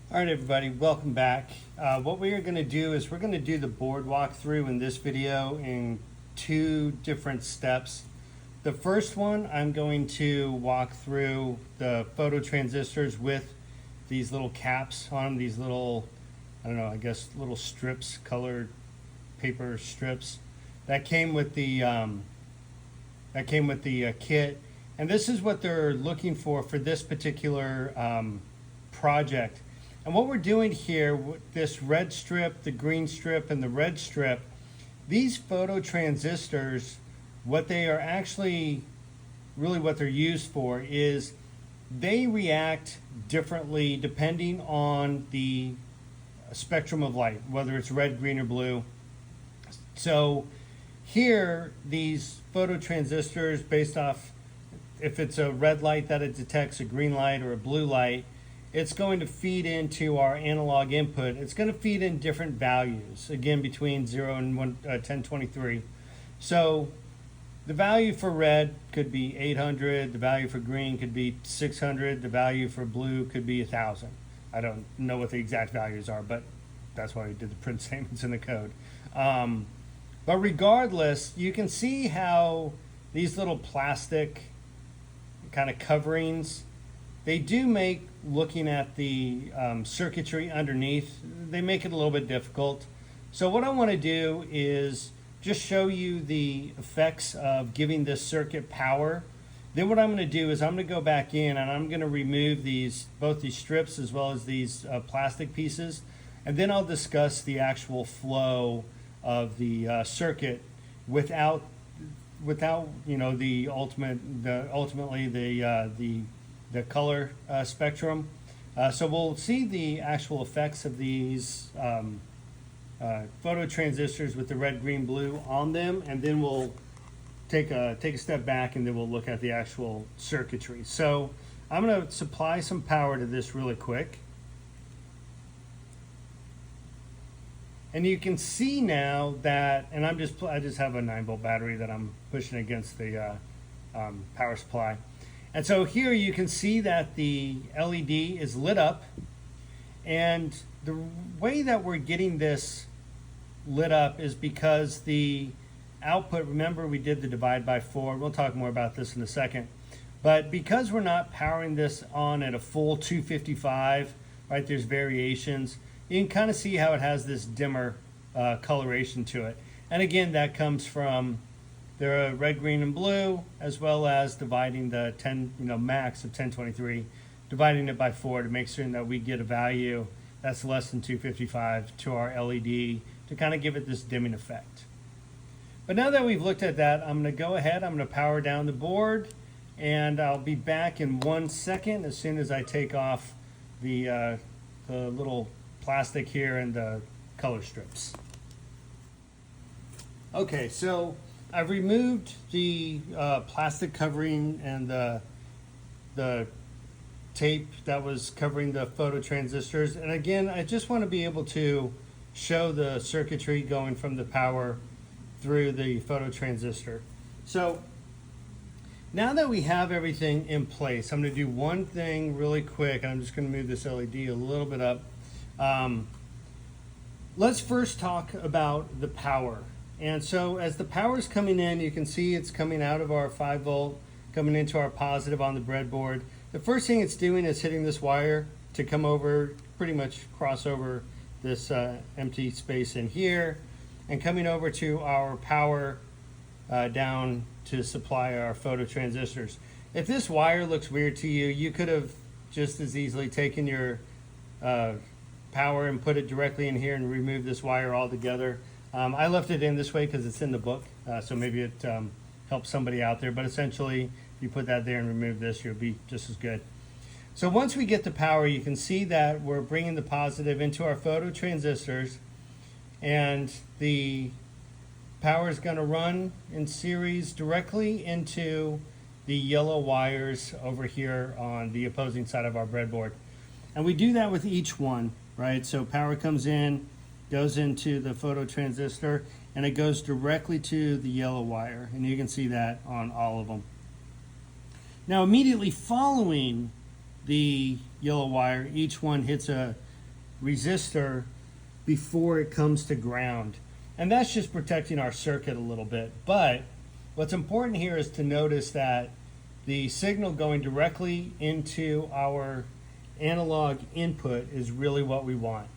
All right, everybody, welcome back. What we are going to do is we're going to do the board walkthrough in this video in two different steps. The first one, I'm going to walk through the photo transistors with these little caps on them, these little, I don't know, I guess little strips, colored paper strips that came with the kit. And this is what they're looking for this particular project. And what we're doing here with this red strip, the green strip, and the red strip, these photo transistors, what they are actually, really what they're used for is they react differently depending on the spectrum of light, whether it's red, green, or blue. So here, these photo transistors, based off if it's a red light that it detects, a green light, or a blue light, it's going to feed into our analog input. It's going to feed in different values, again, between 0 and 1023. So the value for red could be 800, the value for green could be 600, the value for blue could be 1000. I don't know what the exact values are, but that's why we did the print statements in the code. But regardless, you can see how these little plastic kind of coverings, they do make looking at the circuitry underneath, they make it a little bit difficult. So what I want to do is just show you the effects of giving this circuit power. Then what I'm going to do is I'm going to go back in and I'm going to remove both these strips as well as these plastic pieces, and then I'll discuss the actual flow of the circuit without the ultimately the color spectrum. So we'll see the actual effects of these photo transistors with the red, green, blue on them, and then we'll take a step back and then we'll look at the actual circuitry. So I'm going to supply some power to this really quick. And you can see now that, and I just have a 9-volt battery that I'm pushing against the power supply. And so here you can see that the LED is lit up, and the way that we're getting this lit up is because the output, remember we did the divide by 4, we'll talk more about this in a second, but because we're not powering this on at a full 255, right, there's variations, you can kind of see how it has this dimmer coloration to it. And again, that comes from the red, green, and blue, as well as dividing the max of 1023, dividing it by 4 to make sure that we get a value that's less than 255 to our LED to kind of give it this dimming effect. But now that we've looked at that, I'm going to go ahead, I'm going to power down the board, and I'll be back in 1 second as soon as I take off the little plastic here and the color strips. Okay, so I've removed the plastic covering and the tape that was covering the photo transistors. And again, I just want to be able to show the circuitry going from the power through the photo transistor. So now that we have everything in place, I'm going to do one thing really quick, and I'm just going to move this LED a little bit up. Let's first talk about the power. And so as the power is coming in, you can see it's coming out of our 5-volt, coming into our positive on the breadboard. The first thing it's doing is hitting this wire to come over, pretty much cross over this empty space in here, and coming over to our power down to supply our photo transistors. If this wire looks weird to you, you could have just as easily taken your power and put it directly in here and remove this wire altogether. I left it in this way because it's in the book, so maybe it helps somebody out there, but essentially if you put that there and remove this, you'll be just as good. So once we get the power, you can see that we're bringing the positive into our photo transistors, and the power is going to run in series directly into the yellow wires over here on the opposing side of our breadboard. And we do that with each one, right? So power comes in, goes into the photo transistor, and it goes directly to the yellow wire, and you can see that on all of them. Now immediately following the yellow wire, each one hits a resistor before it comes to ground. And that's just protecting our circuit a little bit. But what's important here is to notice that the signal going directly into our analog input is really what we want.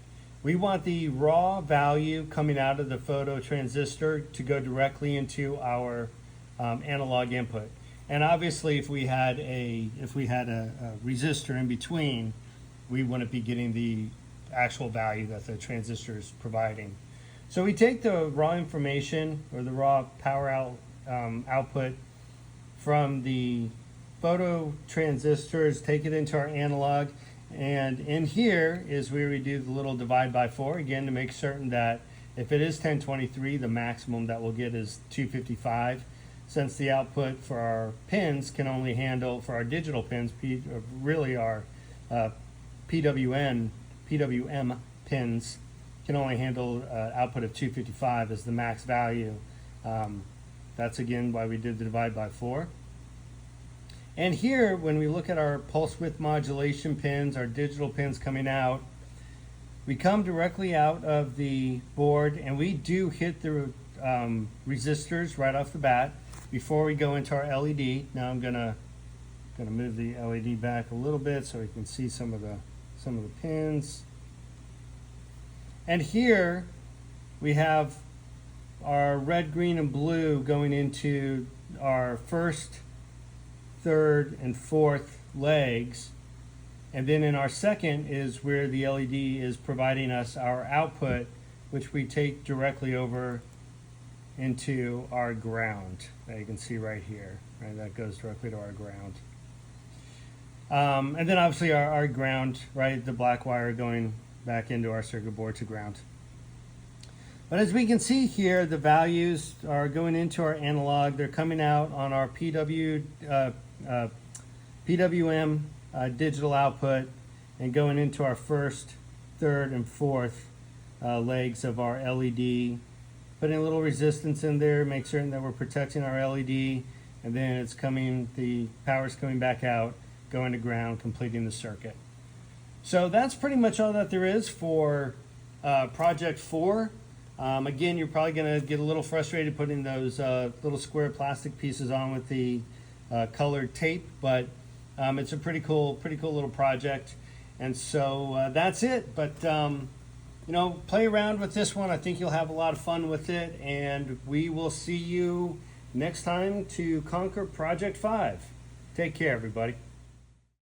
We want the raw value coming out of the photo transistor to go directly into our analog input. And obviously, if we had a resistor in between, we wouldn't be getting the actual value that the transistor is providing. So we take the raw information, or the raw power output from the photo transistors, take it into our analog, and in here is where we do the little divide by 4, again, to make certain that if it is 1023, the maximum that we'll get is 255. Since the output for our pins can only handle, for our digital pins, really our PWM pins can only handle output of 255 as the max value. That's again why we did the divide by 4. And here, when we look at our pulse width modulation pins, our digital pins coming out, we come directly out of the board and we do hit the resistors right off the bat before we go into our LED. Now I'm gonna move the LED back a little bit so we can see some of the pins. And here we have our red, green, and blue going into our first, third, and fourth legs. And then in our second is where the LED is providing us our output, which we take directly over into our ground. That you can see right here. Right, that goes directly to our ground. And then obviously our ground, right, the black wire going back into our circuit board to ground. But as we can see here, the values are going into our analog. They're coming out on our PWM digital output and going into our first, third, and fourth legs of our LED. Putting a little resistance in there, make certain that we're protecting our LED, and then it's coming, the power's coming back out, going to ground, completing the circuit. So that's pretty much all that there is for project 4. Again, you're probably going to get a little frustrated putting those little square plastic pieces on with the colored tape, but it's a pretty cool little project. And so that's it. But you know, play around with this one. I think you'll have a lot of fun with it, and we will see you next time to conquer project 5. Take care, everybody.